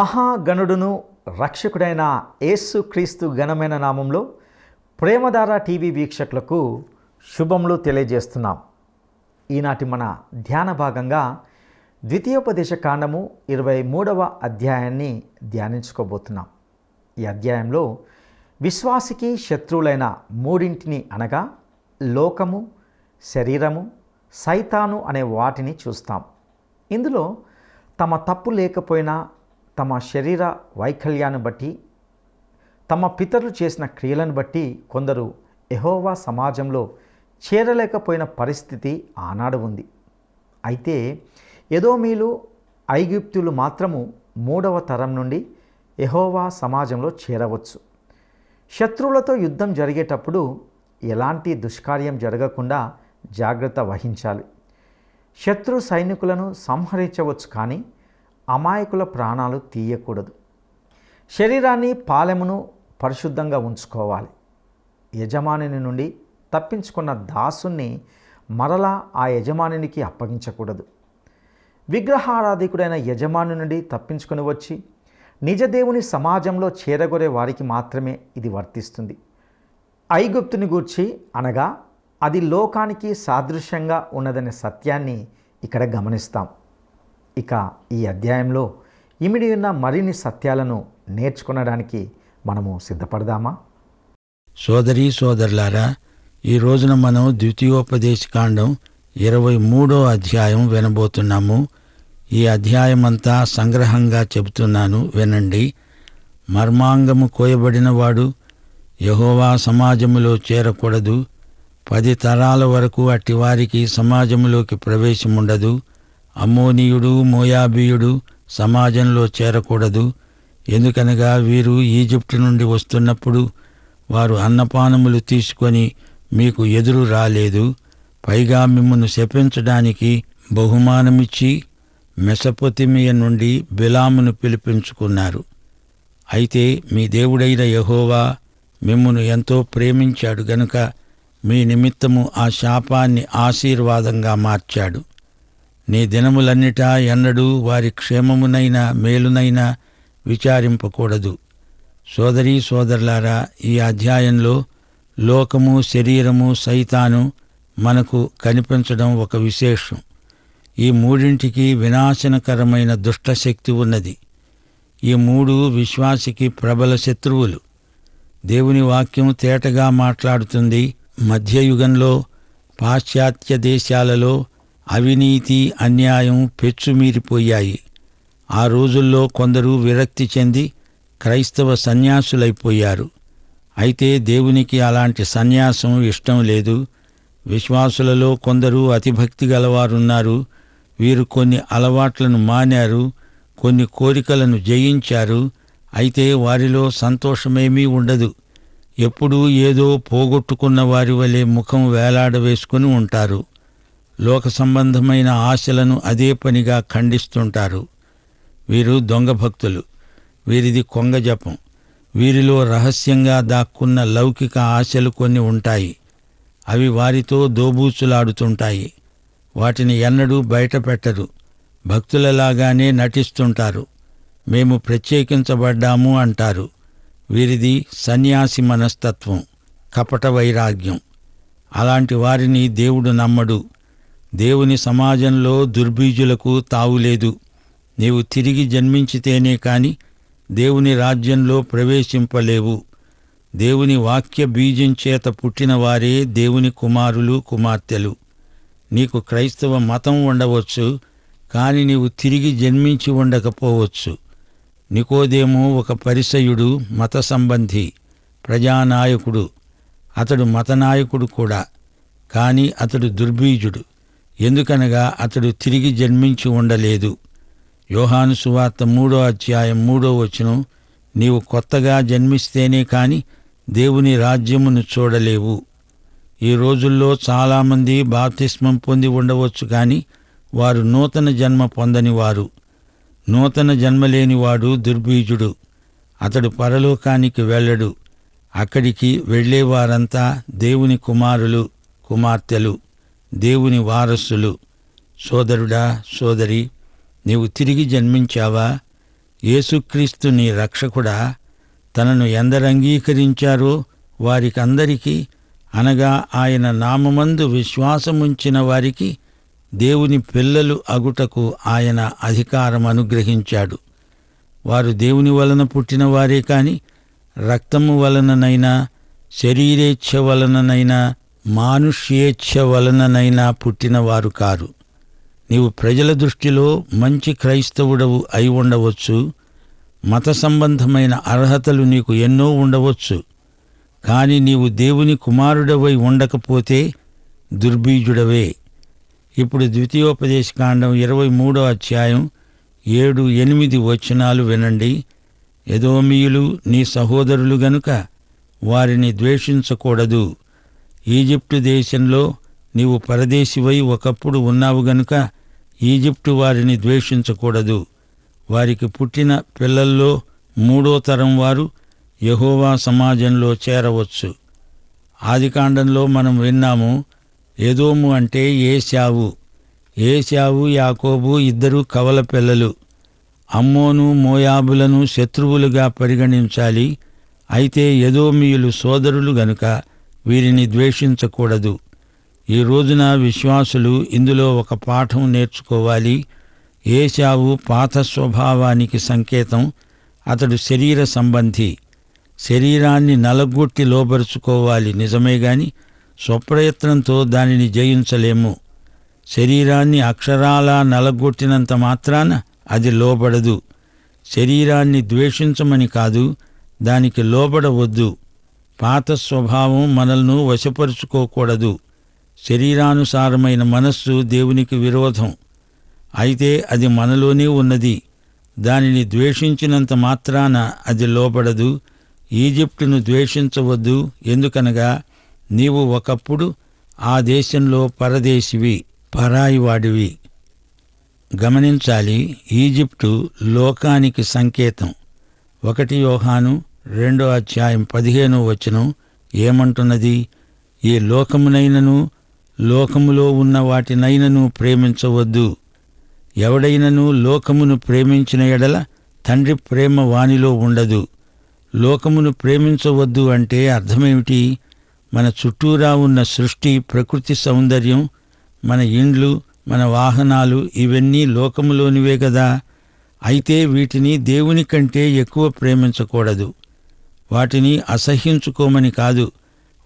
మహాగణుడును రక్షకుడైన యేసుక్రీస్తు ఘనమైన నామంలో ప్రేమధార టీవీ వీక్షకులకు శుభములు తెలియజేస్తున్నాం. ఈనాటి మన ధ్యాన భాగంగా ద్వితీయోపదేశ కాండము 23వ అధ్యాయాన్ని ధ్యానించుకోబోతున్నాం. ఈ అధ్యాయంలో విశ్వాసికి శత్రువులైన మూడింటిని అనగా లోకము, శరీరము, సైతాను అనే వాటిని చూస్తాం. ఇందులో తమ తప్పు లేకపోయినా తమ శరీర వైకల్యాన్ని బట్టి, తమ పితరులు చేసిన క్రియలను బట్టి కొందరు యెహోవా సమాజంలో చేరలేకపోయిన పరిస్థితి ఆనాడు ఉంది. అయితే ఎదోమీలు, ఐగుప్తులు మాత్రము 3వ తరం నుండి యెహోవా సమాజంలో చేరవచ్చు. శత్రువులతో యుద్ధం జరిగేటప్పుడు ఎలాంటి దుష్కార్యం జరగకుండా జాగ్రత్త వహించాలి. శత్రు సైనికులను సంహరించవచ్చు, కానీ అమాయకుల ప్రాణాలు తీయకూడదు. శరీరాన్ని, పాలెమును పరిశుద్ధంగా ఉంచుకోవాలి. యజమానిని నుండి తప్పించుకున్న దాసుని మరలా ఆ యజమానికి అప్పగించకూడదు. విగ్రహారాధికుడైన యజమాని నుండి తప్పించుకొని వచ్చి నిజదేవుని సమాజంలో చేరగొరే వారికి మాత్రమే ఇది వర్తిస్తుంది. ఐగుప్తుని గూర్చి అనగా అది లోకానికి సాదృశ్యంగా ఉన్నదనే సత్యాన్ని ఇక్కడ గమనిస్తాం. ఇక ఈ అధ్యాయంలో ఇమిడి ఉన్న మరిన్ని సత్యాలను నేర్చుకునడానికి మనము సిద్ధపడదామా? సోదరీ సోదరులారా, ఈ రోజున మనం ద్వితీయోపదేశ కాండం 23వ అధ్యాయం వినబోతున్నాము. ఈ అధ్యాయమంతా సంగ్రహంగా చెబుతున్నాను, వినండి. మర్మాంగము కోయబడినవాడు యెహోవా సమాజములో చేరకూడదు. 10 తరాల వరకు అట్టివారికి సమాజములోకి ప్రవేశముండదు. అమ్మోనీయుడు, మోయాబీయుడు సమాజంలో చేరకూడదు. ఎందుకనగా వీరు ఈజిప్టు నుండి వస్తున్నప్పుడు వారు అన్నపానములు తీసుకొని మీకు ఎదురు రాలేదు. పైగా మిమ్మును శపించడానికి బహుమానమిచ్చి మెసొపొతేమియా నుండి బిలామును పిలిపించుకున్నారు. అయితే మీ దేవుడైన యెహోవా మిమ్మును ఎంతో ప్రేమించాడు గనుక మీ నిమిత్తము ఆ శాపాన్ని ఆశీర్వాదంగా మార్చాడు. నీ దినములన్నిటా ఎన్నడూ వారి క్షేమమునైనా మేలునైనా విచారింపకూడదు. సోదరీ సోదరులారా, ఈ అధ్యాయంలో లోకము, శరీరము, సైతాను మనకు కనిపించడం ఒక విశేషం. ఈ మూడింటికి వినాశనకరమైన దుష్టశక్తి ఉన్నది. ఈ మూడు విశ్వాసికి ప్రబల శత్రువులు. దేవుని వాక్యం తేటగా మాట్లాడుతుంది. మధ్యయుగంలో పాశ్చాత్య దేశాలలో అవినీతి, అన్యాయం పెచ్చుమీరిపోయాయి. ఆ రోజుల్లో కొందరు విరక్తి చెంది క్రైస్తవ సన్యాసులైపోయారు. అయితే దేవునికి అలాంటి సన్యాసం ఇష్టం లేదు. విశ్వాసులలో కొందరు అతిభక్తి గలవారున్నారు. వీరు కొన్ని అలవాట్లను మానారు, కొన్ని కోరికలను జయించారు. అయితే వారిలో సంతోషమేమీ ఉండదు. ఎప్పుడూ ఏదో పోగొట్టుకున్న వారి వలె ముఖం వేలాడవేసుకుని ఉంటారు. లోక సంబంధమైన ఆశలను అదే పనిగా ఖండిస్తుంటారు. వీరు దొంగ భక్తులు. వీరిది కొంగ జపం. వీరిలో రహస్యంగా దాక్కున్న లౌకిక ఆశలు కొన్ని ఉంటాయి. అవి వారితో దోబూచులాడుతుంటాయి. వాటిని ఎన్నడూ బయటపెట్టరు. భక్తులలాగానే నటిస్తుంటారు. మేము ప్రత్యేకించబడ్డాము అంటారు. వీరిది సన్యాసి మనస్తత్వం, కపట వైరాగ్యం. అలాంటి వారిని దేవుడు నమ్మడు. దేవుని సమాజంలో దుర్బీజులకు తావులేదు. నీవు తిరిగి జన్మించితేనే కాని దేవుని రాజ్యంలో ప్రవేశింపలేవు. దేవుని వాక్య బీజం చేత పుట్టిన వారే దేవుని కుమారులు, కుమార్తెలు. నీకు క్రైస్తవ మతం ఉండవచ్చు, కాని నీవు తిరిగి జన్మించి ఉండకపోవచ్చు. నికోదేము ఒక పరిసయుడు, మత సంబంధి, ప్రజానాయకుడు. అతడు మతనాయకుడు కూడా, కాని అతడు దుర్బీజుడు. ఎందుకనగా అతడు తిరిగి జన్మించి ఉండలేదు. యోహాను సువార్త 3వ అధ్యాయం 3వ వచనం, నీవు కొత్తగా జన్మిస్తేనే కాని దేవుని రాజ్యమును చూడలేవు. ఈ రోజుల్లో చాలామంది బాప్తిస్మం పొంది ఉండవచ్చు, కాని వారు నూతన జన్మ పొందని వారు. నూతన జన్మలేనివాడు దుర్బీజుడు. అతడు పరలోకానికి వెళ్ళడు. అక్కడికి వెళ్ళేవారంతా దేవుని కుమారులు, కుమార్తెలు, దేవుని వారసులు. సోదరుడా, సోదరి, నీవు తిరిగి జన్మించావా? యేసుక్రీస్తు నీ రక్షకుడా? తనను ఎందరు అంగీకరించారో వారికందరికీ, అనగా ఆయన నామమందు విశ్వాసముంచిన వారికి దేవుని పిల్లలు అగుటకు ఆయన అధికారం అనుగ్రహించాడు. వారు దేవుని వలన పుట్టిన వారే కాని రక్తము వలననైనా, శరీరేచ్ఛ వలననైనా, మానుష్యేచ్ఛ వలననైనా పుట్టినవారు కారు. నీవు ప్రజల దృష్టిలో మంచి క్రైస్తవుడవు అయి ఉండవచ్చు, మత సంబంధమైన అర్హతలు నీకు ఎన్నో ఉండవచ్చు. కాని నీవు దేవుని కుమారుడవై ఉండకపోతే దుర్బీజుడవే. ఇప్పుడు ద్వితీయోపదేశకాండం 23వ అధ్యాయం 7-8 వచనాలు వినండి. ఎదోమీయులు నీ సహోదరులు గనుక వారిని ద్వేషించకూడదు. ఈజిప్టు దేశంలో నీవు పరదేశివై ఒకప్పుడు ఉన్నావు గనుక ఈజిప్టు వారిని ద్వేషించకూడదు. వారికి పుట్టిన పిల్లల్లో 3వ తరం వారు యెహోవా సమాజంలో చేరవచ్చు. ఆదికాండంలో మనం విన్నాము, ఎదోము అంటే ఏశావు. ఏశావు, యాకోబు ఇద్దరూ కవల పిల్లలు. అమ్మోను, మోయాబులను శత్రువులుగా పరిగణించాలి. అయితే ఎదోమీయులు సోదరులు గనుక వీరిని ద్వేషించకూడదు. ఈ రోజున విశ్వాసులు ఇందులో ఒక పాఠం నేర్చుకోవాలి. ఏశావు పాత స్వభావానికి సంకేతం. అతడు శరీర సంబంధి. శరీరాన్ని నలగొట్టి లోబరుచుకోవాలి నిజమే గాని స్వప్రయత్నంతో దానిని జయించలేము. శరీరాన్ని అక్షరాలా నలగొట్టినంత మాత్రాన అది లోబడదు. శరీరాన్ని ద్వేషించమని కాదు, దానికి లోబడవద్దు. పాత స్వభావం మనల్ని వశపరుచుకోకూడదు. శరీరానుసారమైన మనస్సు దేవునికి విరోధం. అయితే అది మనలోనే ఉన్నది. దానిని ద్వేషించినంత మాత్రాన అది లోబడదు. ఈజిప్టును ద్వేషించవద్దు. ఎందుకనగా నీవు ఒకప్పుడు ఆ దేశంలో పరదేశివి, పరాయివాడివి. గమనించాలి, ఈజిప్టు లోకానికి సంకేతం. 1 యోహాను 2వ అధ్యాయం 15వ వచనం ఏమంటున్నది? ఈ లోకమునైనను లోకములో ఉన్న వాటినైనను ప్రేమించవద్దు. ఎవడైనను లోకమును ప్రేమించిన ఎడల తండ్రి ప్రేమ వానిలో ఉండదు. లోకమును ప్రేమించవద్దు అంటే అర్థమేమిటి? మన చుట్టూరా ఉన్న సృష్టి, ప్రకృతి సౌందర్యం, మన ఇండ్లు, మన వాహనాలు ఇవన్నీ లోకములోనివే కదా. అయితే వీటిని దేవుని కంటే ఎక్కువ ప్రేమించకూడదు. వాటిని అసహ్యించుకోమని కాదు,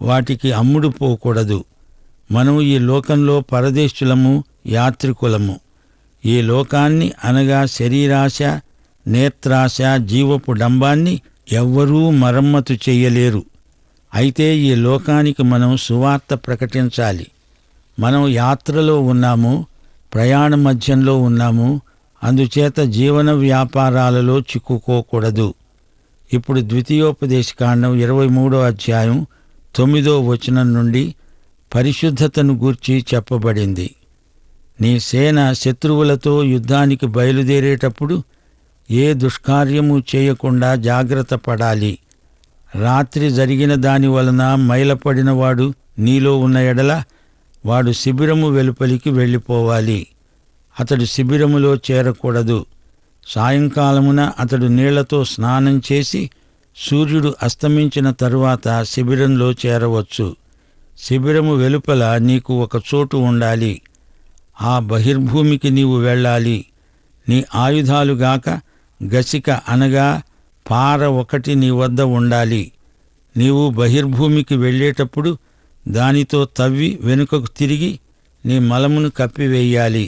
వాటికి అమ్ముడు పోకూడదు. మనం ఈ లోకంలో పరదేశులము, యాత్రికులము. ఈ లోకాన్ని అనగా శరీరాశ, నేత్రాశ, జీవపు డంబాన్ని ఎవ్వరూ మరమ్మతు చెయ్యలేరు. అయితే ఈ లోకానికి మనం సువార్త ప్రకటించాలి. మనం యాత్రలో ఉన్నాము, ప్రయాణ మధ్యంలో ఉన్నాము. అందుచేత జీవన వ్యాపారాలలో చిక్కుకోకూడదు. ఇప్పుడు ద్వితీయోపదేశకాండం 23వ అధ్యాయం 9వ వచనం నుండి పరిశుద్ధతను గూర్చి చెప్పబడింది. నీ సేన శత్రువులతో యుద్ధానికి బయలుదేరేటప్పుడు ఏ దుష్కార్యము చేయకుండా జాగ్రత్త పడాలి. రాత్రి జరిగిన దాని వలన మైలపడినవాడు నీలో ఉన్న ఎడల వాడు శిబిరము వెలుపలికి వెళ్ళిపోవాలి. అతడు శిబిరములో చేరకూడదు. సాయంకాలమున అతడు నీళ్లతో స్నానం చేసి సూర్యుడు అస్తమించిన తరువాత శిబిరంలో చేరవచ్చు. శిబిరము వెలుపల నీకు ఒక చోటు ఉండాలి. ఆ బహిర్భూమికి నీవు వెళ్ళాలి. నీ ఆయుధాలుగాక గసిక అనగా పార ఒకటి నీ వద్ద ఉండాలి. నీవు బహిర్భూమికి వెళ్ళేటప్పుడు దానితో తవ్వి వెనుకకు తిరిగి నీ మలమును కప్పివేయాలి.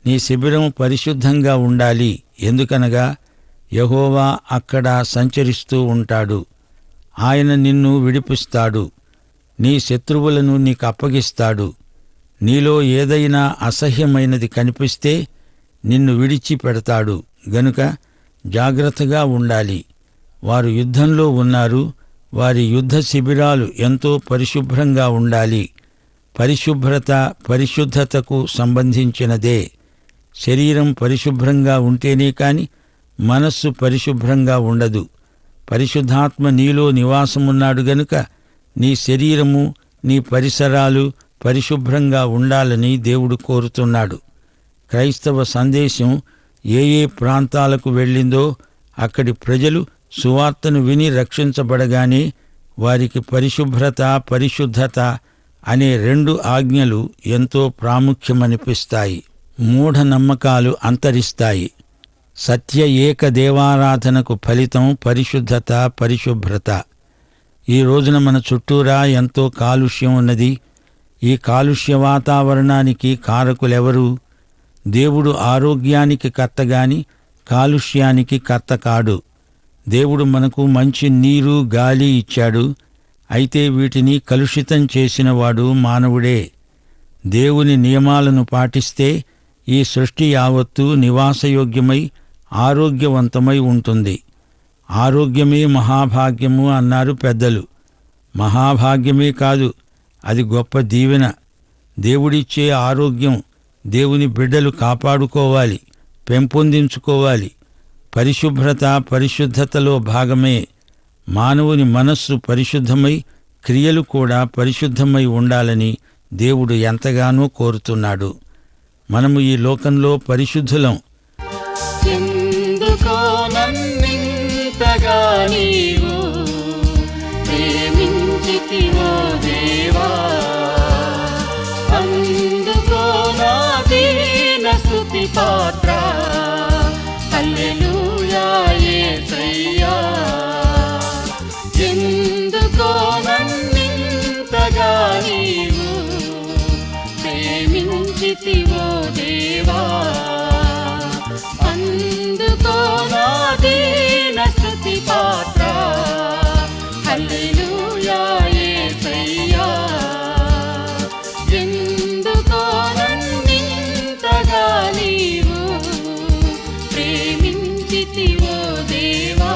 నీ శిబిరం పరిశుద్ధంగా ఉండాలి. ఎందుకనగా యెహోవా అక్కడ సంచరిస్తూ ఉంటాడు. ఆయన నిన్ను విడిపిస్తాడు. నీ శత్రువులను నీకు అప్పగిస్తాడు. నీలో ఏదైనా అసహ్యమైనది కనిపిస్తే నిన్ను విడిచిపెడతాడు గనుక జాగ్రత్తగా ఉండాలి. వారు యుద్ధంలో ఉన్నారు. వారి యుద్ధ శిబిరాలు ఎంతో పరిశుభ్రంగా ఉండాలి. పరిశుభ్రత పరిశుద్ధతకు సంబంధించినదే. శరీరం పరిశుభ్రంగా ఉంటేనే కాని మనస్సు పరిశుభ్రంగా ఉండదు. పరిశుద్ధాత్మ నీలో నివాసమున్నాడు గనుక నీ శరీరము, నీ పరిసరాలు పరిశుభ్రంగా ఉండాలని దేవుడు కోరుతున్నాడు. క్రైస్తవ సందేశం ఏ ప్రాంతాలకు వెళ్ళిందో అక్కడి ప్రజలు సువార్తను విని రక్షించబడగానే వారికి పరిశుభ్రత, పరిశుద్ధత అనే 2 ఆజ్ఞలు ఎంతో ప్రాముఖ్యమనిపిస్తాయి. మూఢనమ్మకాలు అంతరిస్తాయి. సత్య ఏక దేవారాధనకు ఫలితం పరిశుద్ధత, పరిశుభ్రత. ఈ రోజున మన చుట్టూరా ఎంతో కాలుష్యం ఉన్నది. ఈ కాలుష్య వాతావరణానికి కారకులెవరు? దేవుడు ఆరోగ్యానికి కర్తగాని కాలుష్యానికి కర్త కాడు. దేవుడు మనకు మంచి నీరు, గాలి ఇచ్చాడు. అయితే వీటిని కలుషితం చేసినవాడు మానవుడే. దేవుని నియమాలను పాటిస్తే ఈ సృష్టి యావత్తూ నివాసయోగ్యమై ఆరోగ్యవంతమై ఉంటుంది. ఆరోగ్యమే మహాభాగ్యము అన్నారు పెద్దలు. మహాభాగ్యమే కాదు, అది గొప్ప దీవెన. దేవుడిచ్చే ఆరోగ్యం దేవుని బిడ్డలు కాపాడుకోవాలి, పెంపొందించుకోవాలి. పరిశుభ్రత, పరిశుద్ధతలో భాగమే. మానవుని మనస్సు పరిశుద్ధమై క్రియలు కూడా పరిశుద్ధమై ఉండాలని దేవుడు ఎంతగానో కోరుతున్నాడు. మనము ఈ లోకంలో పరిశుద్ధులం. ఎందుకో నన్నింతగా నీవు ప్రేమించితివో దేవా, అందుకో నా దీన స్తుతి పాత్ర. హల్లెలూయా యేసయ్యా. ఎందుకో నన్నింతగా నీవు ప్రేమించితివో దేవా, అందుకో నా దీన స్తుతి పాత్ర. హల్లెలూయా యేసయ్యా. ఎందుకో నన్నింతగా నీవు ప్రేమించితివో దేవా.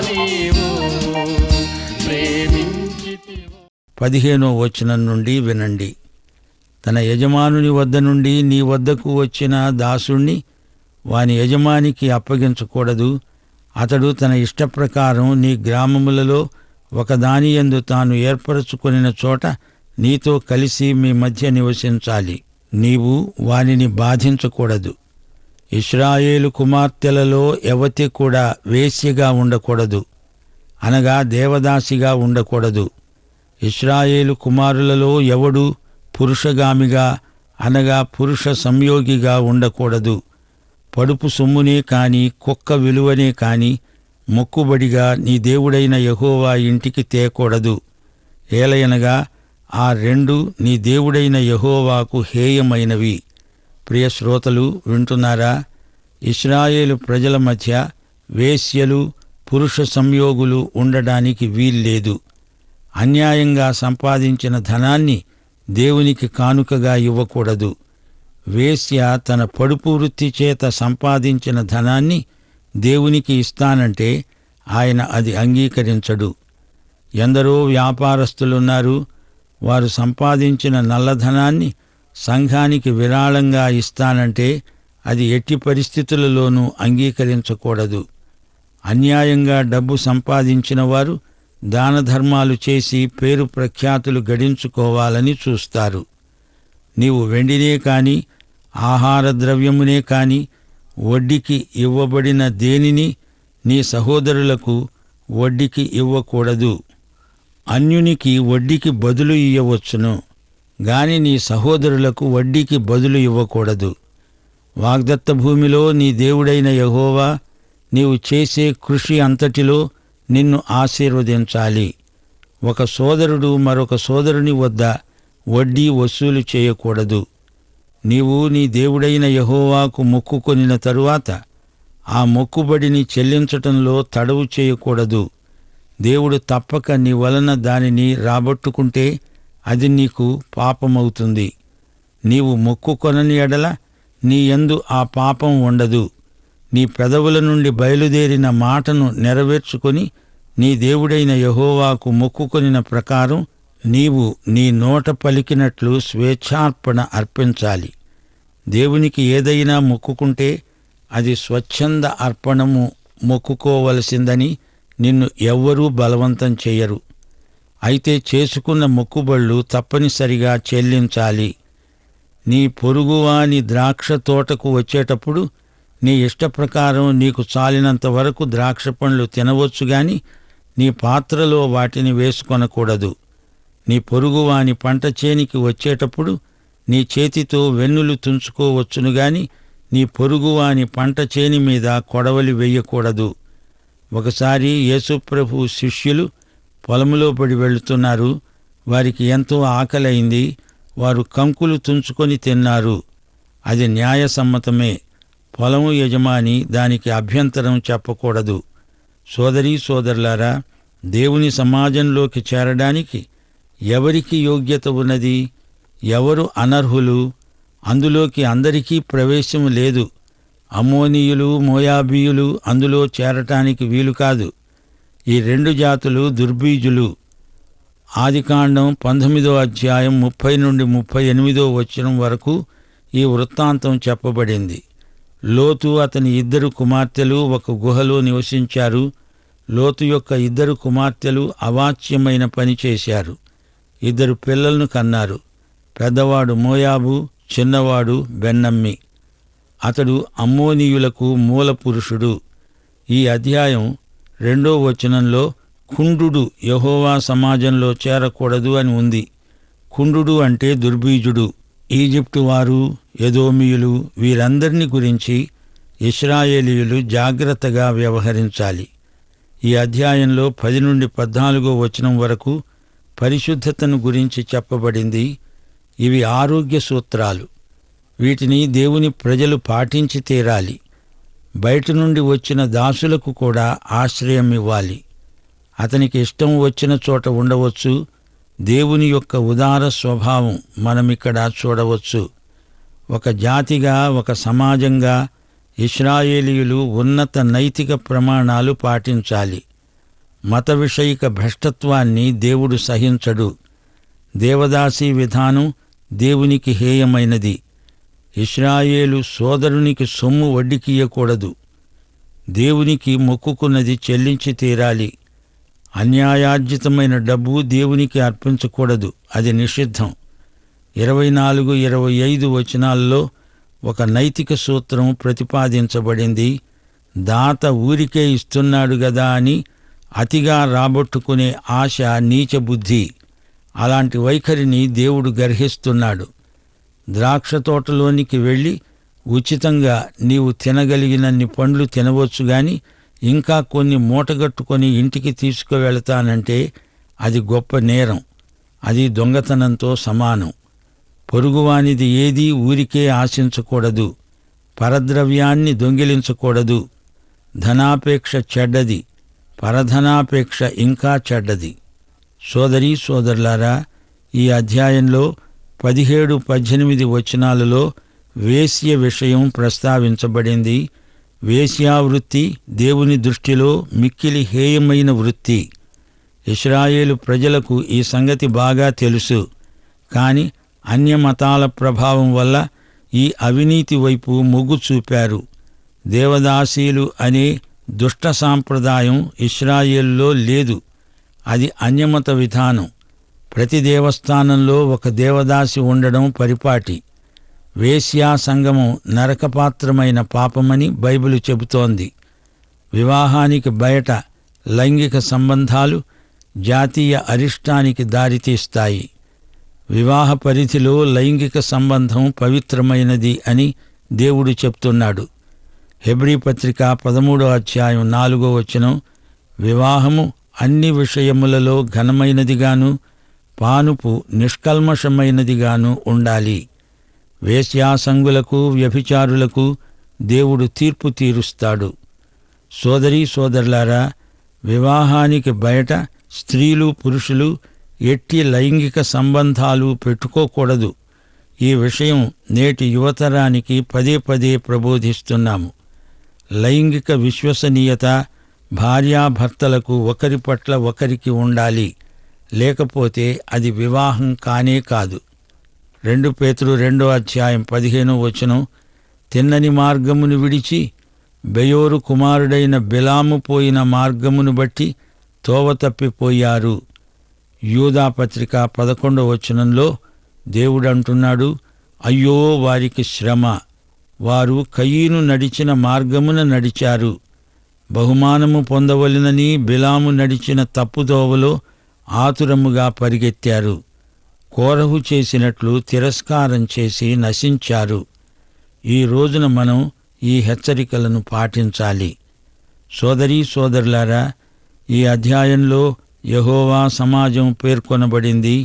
నీవు ప్రేమించితివో. 15వ వచనం నుండి వినండి. తన యజమానుని వద్ద నుండి నీ వద్దకు వచ్చిన దాసుణ్ణి వాని యజమానికి అప్పగించకూడదు. అతడు తన ఇష్టప్రకారం నీ గ్రామములలో ఒకదానియందు తాను ఏర్పరచుకొనిన చోట నీతో కలిసి మీ మధ్య నివసించాలి. నీవు వానిని బాధించకూడదు. ఇశ్రాయేలు కుమార్తెలలో ఎవతి కూడా వేశ్యగా ఉండకూడదు, అనగా దేవదాసిగా ఉండకూడదు. ఇశ్రాయేలు కుమారులలో ఎవడు పురుషగామిగా, అనగా పురుష సంయోగిగా ఉండకూడదు. పడుపు సొమ్మునే కాని, కుక్క విలువనే కాని మొక్కుబడిగా నీ దేవుడైన యెహోవా ఇంటికి తేకూడదు. ఏలయనగా ఆ రెండు నీ దేవుడైన యెహోవాకు హేయమైనవి. ప్రియ శ్రోతలు వింటున్నారా? ఇశ్రాయేలు ప్రజల మధ్య వేశ్యలు, పురుష సంయోగులు ఉండడానికి వీల్లేదు. అన్యాయంగా సంపాదించిన ధనాన్ని దేవునికి కానుకగా ఇవ్వకూడదు. వేశ్య తన పడుపు వృత్తి చేత సంపాదించిన ధనాన్ని దేవునికి ఇస్తానంటే ఆయన అది అంగీకరించడు. ఎందరో వ్యాపారస్తులున్నారు. వారు సంపాదించిన నల్లధనాన్ని సంఘానికి విరాళంగా ఇస్తానంటే అది ఎట్టి పరిస్థితులలోనూ అంగీకరించకూడదు. అన్యాయంగా డబ్బు సంపాదించిన వారు దానధర్మాలు చేసి పేరు ప్రఖ్యాతులు గడించుకోవాలని చూస్తారు. నీవు వెండినే కాని, ఆహార ద్రవ్యమునే కాని, వడ్డీకి ఇవ్వబడిన దేనిని నీ సహోదరులకు వడ్డీకి ఇవ్వకూడదు. అన్యునికి వడ్డీకి బదులు ఇయ్యవచ్చును గాని నీ సహోదరులకు వడ్డీకి బదులు ఇవ్వకూడదు. వాగ్దత్త భూమిలో నీ దేవుడైన యెహోవా నీవు చేసే కృషి అంతటిలో నిన్ను ఆశీర్వదించాలి. ఒక సోదరుడు మరొక సోదరుని వద్ద వడ్డీ వసూలు చేయకూడదు. నీవు నీ దేవుడైన యెహోవాకు మొక్కుకొనిన తరువాత ఆ మొక్కుబడిని చెల్లించటంలో తడవు చేయకూడదు. దేవుడు తప్పక నీ వలన దానిని రాబట్టుకుంటే అది నీకు పాపమవుతుంది. నీవు మొక్కుకొనని ఎడల నీ యందు ఆ పాపం ఉండదు. నీ పెదవుల నుండి బయలుదేరిన మాటను నెరవేర్చుకొని నీ దేవుడైన యెహోవాకు మొక్కుకొనిన ప్రకారం నీవు నీ నోట పలికినట్లు స్వేచ్ఛార్పణ అర్పించాలి. దేవునికి ఏదైనా మొక్కుకుంటే అది స్వచ్ఛంద అర్పణము మొక్కుకోవలసిందని నిన్ను ఎవ్వరూ బలవంతం చెయ్యరు. అయితే చేసుకున్న మొక్కుబళ్ళు తప్పనిసరిగా చెల్లించాలి. నీ పొరుగువాని ద్రాక్ష తోటకు వచ్చేటప్పుడు నీ ఇష్టప్రకారం నీకు చాలినంత వరకు ద్రాక్ష పండ్లు తినవచ్చు గాని నీ పాత్రలో వాటిని వేసుకొనకూడదు. నీ పొరుగువాని పంట చేనికి వచ్చేటప్పుడు నీ చేతితో వెన్నులు తుంచుకోవచ్చును గాని నీ పొరుగువాని పంట చేని మీద కొడవలి వెయ్యకూడదు. ఒకసారి యేసుప్రభు శిష్యులు పొలములో పడి వెళుతున్నారు. వారికి ఎంతో ఆకలైంది. వారు కంకులు తుంచుకొని తిన్నారు. అది న్యాయసమ్మతమే. పొలము యజమాని దానికి అభ్యంతరం చెప్పకూడదు. సోదరీ సోదరులారా, దేవుని సమాజంలోకి చేరడానికి ఎవరికి యోగ్యత ఉన్నది? ఎవరు అనర్హులు? అందులోకి అందరికీ ప్రవేశం లేదు. అమ్మోనీయులు, మోయాబీయులు అందులో చేరటానికి వీలు కాదు. ఈ రెండు జాతులు దుర్బీజులు. ఆదికాండం 19వ అధ్యాయం 30 నుండి 38వ వచనం వరకు ఈ వృత్తాంతం చెప్పబడింది. లోతు అతని 2 కుమార్తెలు ఒక గుహలో నివసించారు. లోతు యొక్క 2 కుమార్తెలు అవాచ్యమైన పని చేశారు. 2 పిల్లలను కన్నారు. పెద్దవాడు మోయాబు, చిన్నవాడు బెన్నమ్మి. అతడు అమ్మోనీయులకు మూల పురుషుడు. ఈ అధ్యాయం 2వ వచనంలో కుండు యెహోవా సమాజంలో చేరకూడదు అని ఉంది. కుండు అంటే దుర్బీజుడు. ఈజిప్టు వారు, ఎదోమీయులు వీరందరినీ గురించి ఇశ్రాయేలీయులు జాగ్రత్తగా వ్యవహరించాలి. ఈ అధ్యాయంలో 10 నుండి 14వ వచనం వరకు పరిశుద్ధతను గురించి చెప్పబడింది. ఇవి ఆరోగ్య సూత్రాలు. వీటిని దేవుని ప్రజలు పాటించి తీరాలి. బయట నుండి వచ్చిన దాసులకు కూడా ఆశ్రయం ఇవ్వాలి. అతనికి ఇష్టం వచ్చిన చోట ఉండవచ్చు. దేవుని యొక్క ఉదార స్వభావం మనమిక్కడ చూడవచ్చు. ఒక జాతిగా, ఒక సమాజంగా ఇశ్రాయేలీయులు ఉన్నత నైతిక ప్రమాణాలు పాటించాలి. మత విషయిక భ్రష్టత్వాన్ని దేవుడు సహించడు. దేవదాసీ విధానం దేవునికి హేయమైనది. ఇశ్రాయేలు సోదరునికి సొమ్ము వడ్డీకియ్యకూడదు. దేవునికి మొక్కుకున్నది చెల్లించి తీరాలి. అన్యాయార్జితమైన డబ్బు దేవునికి అర్పించకూడదు, అది నిషిద్ధం. 24, 25 వచనాల్లో ఒక నైతిక సూత్రం ప్రతిపాదించబడింది. దాత ఊరికే ఇస్తున్నాడు గదా అని అతిగా రాబట్టుకునే ఆశ నీచ బుద్ధి. అలాంటి వైఖరిని దేవుడు గర్హిస్తున్నాడు. ద్రాక్ష తోటలోనికి వెళ్ళి ఉచితంగా నీవు తినగలిగినన్ని పండ్లు తినవచ్చు గాని ఇంకా కొన్ని మూటగట్టుకొని ఇంటికి తీసుకువెళతానంటే అది గొప్ప నేరం, అది దొంగతనంతో సమానం. పొరుగువానిది ఏదీ ఊరికే ఆశించకూడదు, పరద్రవ్యాన్ని దొంగిలించకూడదు. ధనాపేక్ష చెడ్డది, పరధనాపేక్ష ఇంకా చెడ్డది. సోదరీ సోదరులారా, ఈ అధ్యాయంలో 17, 18 వచనాలలో వేశ్య విషయం ప్రస్తావించబడింది. వేశ్యావృత్తి దేవుని దృష్టిలో మిక్కిలి హేయమైన వృత్తి. ఇశ్రాయేలు ప్రజలకు ఈ సంగతి బాగా తెలుసు. కాని అన్యమతాల ప్రభావం వల్ల ఈ అవినీతి వైపు మొగ్గు చూపారు. దేవదాసీలు అనే దుష్ట సాంప్రదాయం ఇశ్రాయేలులో లేదు, అది అన్యమత విధానం. ప్రతి దేవస్థానంలో ఒక దేవదాసి ఉండడం పరిపాటి. వేశ్యా సంగమం నరకపాత్రమైన పాపమని బైబిలు చెబుతోంది. వివాహానికి బయట లైంగిక సంబంధాలు జాతీయ అరిష్టానికి దారితీస్తాయి. వివాహ పరిధిలో లైంగిక సంబంధం పవిత్రమైనది అని దేవుడు చెప్తున్నాడు. హెబ్రీ పత్రిక 13వ అధ్యాయం 4వ వచనం, వివాహము అన్ని విషయములలో ఘనమైనదిగాను పానుపు నిష్కల్మషమైనదిగాను ఉండాలి. వేశ్యాసంగులకు వ్యభిచారులకు దేవుడు తీర్పు తీరుస్తాడు. సోదరీ సోదరులారా, వివాహానికి బయట స్త్రీలు పురుషులు ఎట్టి లైంగిక సంబంధాలు పెట్టుకోకూడదు. ఈ విషయం నేటి యువతరానికి పదే పదే ప్రబోధిస్తున్నాము. లైంగిక విశ్వసనీయత భార్యాభర్తలకు ఒకరి పట్ల ఒకరికి ఉండాలి, లేకపోతే అది వివాహం కానే కాదు. 2 పేతురు 2వ అధ్యాయం 15వ వచనం, తిన్నని మార్గమును విడిచి బెయోరు కుమారుడైన బిలాము పోయిన మార్గమును బట్టి తోవ తప్పిపోయారు. యూదాపత్రిక 11వ వచనంలో దేవుడంటున్నాడు, అయ్యో వారికి శ్రమ, వారు కయీను నడిచిన మార్గమున నడిచారు. బహుమానము పొందవలెనని బిలాము నడిచిన తప్పుదోవలో ఆతురముగా పరిగెత్తారు. కోరహు చేసినట్లు తిరస్కారం చేసి నశించారు. ఈ రోజున మనం ఈ హెచ్చరికలను పాటించాలి. సోదరీ సోదరులారా, ఈ అధ్యాయంలో యెహోవా సమాజం పేర్కొనబడింది.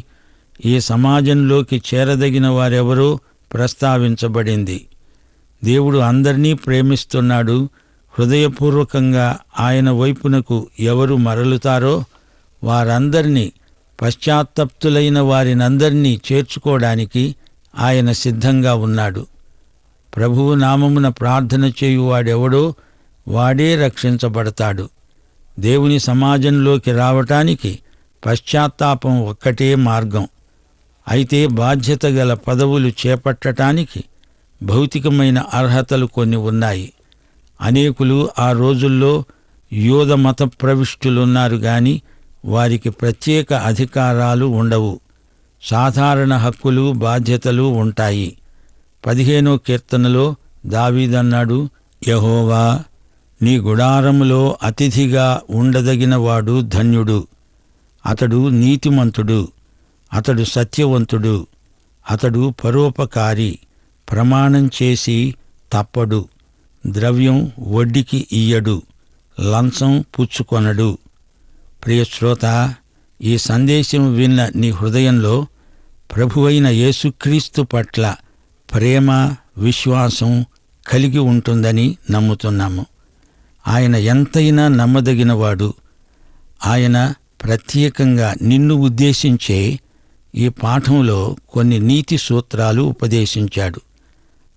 ఈ సమాజంలోకి చేరదగిన వారెవరో ప్రస్తావించబడింది. దేవుడు అందరినీ ప్రేమిస్తున్నాడు. హృదయపూర్వకంగా ఆయన వైపునకు ఎవరు మరలుతారో వారందరినీ, పశ్చాత్తప్తులైన వారినందరినీ చేర్చుకోవడానికి ఆయన సిద్ధంగా ఉన్నాడు. ప్రభువు నామమున ప్రార్థన చేయువాడెవడో వాడే రక్షించబడతాడు. దేవుని సమాజంలోకి రావటానికి పశ్చాత్తాపం ఒక్కటే మార్గం. అయితే బాధ్యత గల పదవులు చేపట్టటానికి భౌతికమైన అర్హతలు కొన్ని ఉన్నాయి. అనేకులు ఆ రోజుల్లో యూద మత ప్రవిష్టులున్నారు గాని వారికి ప్రత్యేక అధికారాలు ఉండవు. సాధారణ హక్కులు బాధ్యతలు ఉంటాయి. 15వ కీర్తనలో దావీదన్నాడు, యెహోవా నీ గుడారములో అతిథిగా ఉండదగినవాడు ధన్యుడు. అతడు నీతిమంతుడు, అతడు సత్యవంతుడు, అతడు పరోపకారి, ప్రమాణం చేసి తప్పడు, ద్రవ్యం వడ్డీకి ఇయ్యడు, లంచం పుచ్చుకొనడు. ప్రియశ్రోత, ఈ సందేశం విన్న నీ హృదయంలో ప్రభువైన యేసుక్రీస్తు పట్ల ప్రేమ, విశ్వాసం కలిగి ఉంటుందని నమ్ముతున్నాము. ఆయన ఎంతైనా నమ్మదగినవాడు. ఆయన ప్రత్యేకంగా నిన్ను ఉద్దేశించే ఈ పాఠంలో కొన్ని నీతి సూత్రాలు ఉపదేశించాడు.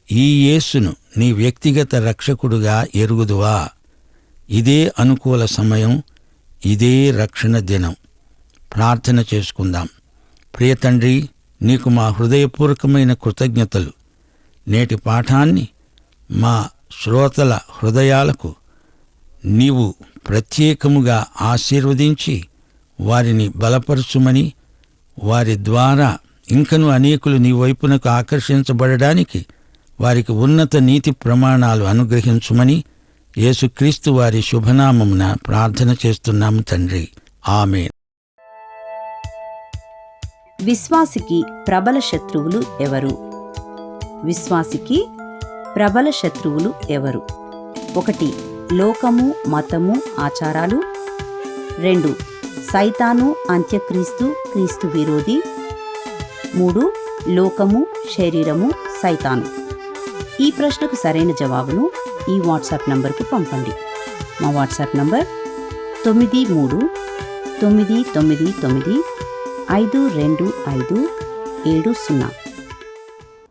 ఈ యేసును నీ వ్యక్తిగత రక్షకుడుగా ఎరుగుదువా? ఇదే అనుకూల సమయం, ఇదే రక్షణ దినం. ప్రార్థన చేసుకుందాం. ప్రియతండ్రి, నీకు మా హృదయపూర్వకమైన కృతజ్ఞతలు. నేటి పాఠాన్ని మా శ్రోతల హృదయాలకు నీవు ప్రత్యేకముగా ఆశీర్వదించి వారిని బలపరచుమని, వారి ద్వారా ఇంకను అనేకులు నీ వైపునకు ఆకర్షించబడడానికి వారికి ఉన్నత నీతి ప్రమాణాలు అనుగ్రహించుమని యేసుక్రీస్తు వారి శుభనామమున ప్రార్థన చేస్తున్నాము తండ్రి. ఆమేన్. విశ్వాసికి ప్రబల శత్రువులు ఎవరు? విశ్వాసికి ప్రబల శత్రువులు ఎవరు? 1. లోకము, మతము, ఆచారాలు. 2. సైతాను, అంత్యక్రీస్తు, క్రీస్తు విరోధి. 3. లోకము, శరీరము, సైతాను. ఈ ప్రశ్నకు సరైన జవాబును ఈ వాట్సాప్ నంబర్కు పంపండి. మా వాట్సాప్ నంబర్ 9399952570.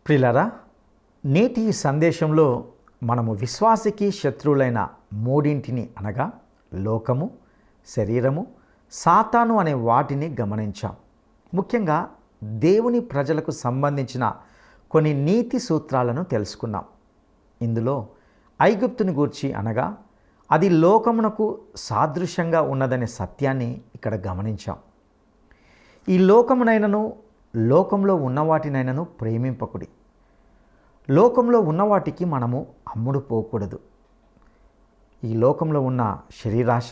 ప్రియులారా, నేటి ఈ సందేశంలో మనము విశ్వాసికి శత్రువులైన మూడింటిని అనగా లోకము, శరీరము, సాతాను అనే వాటిని గమనించాం. ముఖ్యంగా దేవుని ప్రజలకు సంబంధించిన కొన్ని నీతి సూత్రాలను తెలుసుకున్నాం. ఇందులో ఐగుప్తుని గూర్చి అనగా అది లోకమునకు సాదృశ్యంగా ఉన్నదనే సత్యాన్ని ఇక్కడ గమనించాం. ఈ లోకమునైనను లోకంలో ఉన్నవాటినైనను ప్రేమింపకుడి. లోకంలో ఉన్నవాటికి మనము అమ్ముడు పోకూడదు. ఈ లోకంలో ఉన్న శరీరాశ,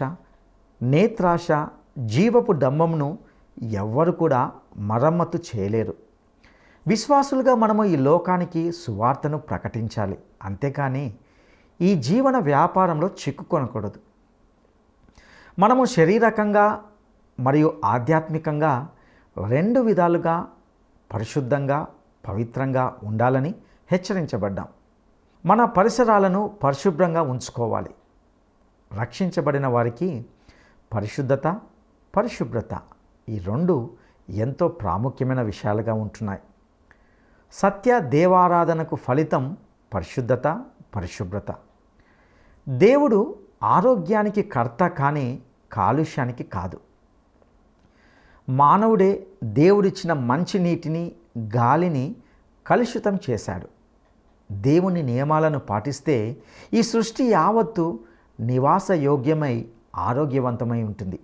నేత్రాశ, జీవపు డంబమును ఎవ్వరు కూడా మరమ్మతు చేయలేరు. విశ్వాసులుగా మనము ఈ లోకానికి సువార్తను ప్రకటించాలి, అంతేకాని ఈ జీవన వ్యాపారంలో చిక్కుకొనకూడదు. మనము శారీరకంగా మరియు ఆధ్యాత్మికంగా 2 విధాలుగా పరిశుద్ధంగా, పవిత్రంగా ఉండాలని హెచ్చరించబడ్డాం. మన పరిసరాలను పరిశుభ్రంగా ఉంచుకోవాలి. రక్షించబడిన వారికి పరిశుద్ధత, పరిశుభ్రత ఈ 2 ఎంతో ప్రాముఖ్యమైన విషయాలుగా ఉంటున్నాయి. సత్య దేవారాధనకు ఫలితం పరిశుద్ధత, పరిశుభ్రత. దేవుడు ఆరోగ్యానికి కర్త కానీ కాలుష్యానికి కాదు. మానవుడే దేవుడిచ్చిన మంచి నీటిని, గాలిని కలుషితం చేశాడు. దేవుని నియమాలను పాటిస్తే ఈ సృష్టి యావత్తు నివాసయోగ్యమై ఆరోగ్యవంతమై ఉంటుంది.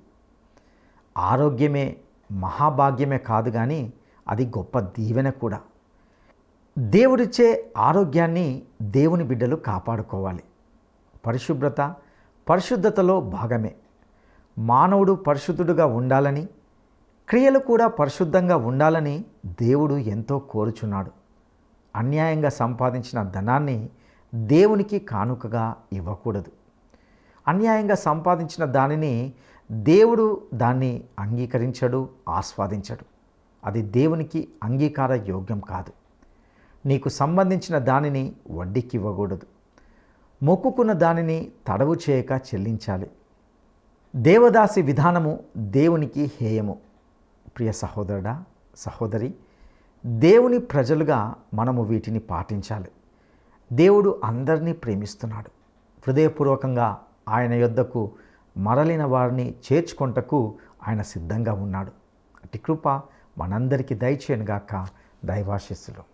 ఆరోగ్యమే మహాభాగ్యమే కాదు కానీ అది గొప్ప దీవెన కూడా. దేవుడిచ్చే ఆరోగ్యాన్ని దేవుని బిడ్డలు కాపాడుకోవాలి. పరిశుభ్రత, పరిశుద్ధతలో భాగమే. మానవుడు పరిశుద్ధుడుగా ఉండాలని, క్రియలు కూడా పరిశుద్ధంగా ఉండాలని దేవుడు ఎంతో కోరుచున్నాడు. అన్యాయంగా సంపాదించిన ధనాన్ని దేవునికి కానుకగా ఇవ్వకూడదు. అన్యాయంగా సంపాదించిన దానిని దేవుడు దాన్ని అంగీకరించడు, ఆస్వాదించడు. అది దేవునికి అంగీకార యోగ్యం కాదు. నీకు సంబంధించిన దానిని వడ్డీకి ఇవ్వకూడదు. మొక్కుకున్న దానిని తడవు చేయక చెల్లించాలి. దేవదాసి విధానము దేవునికి హేయము. ప్రియ సహోదరుడా, సహోదరి, దేవుని ప్రజలుగా మనము వీటిని పాటించాలి. దేవుడు అందరినీ ప్రేమిస్తున్నాడు. హృదయపూర్వకంగా ఆయన యొద్దకు మరలిన వారిని చేర్చుకొంటకు ఆయన సిద్ధంగా ఉన్నాడు. అట్టి కృప మనందరికీ దయచేయనుగాక. దైవాశీస్సులు.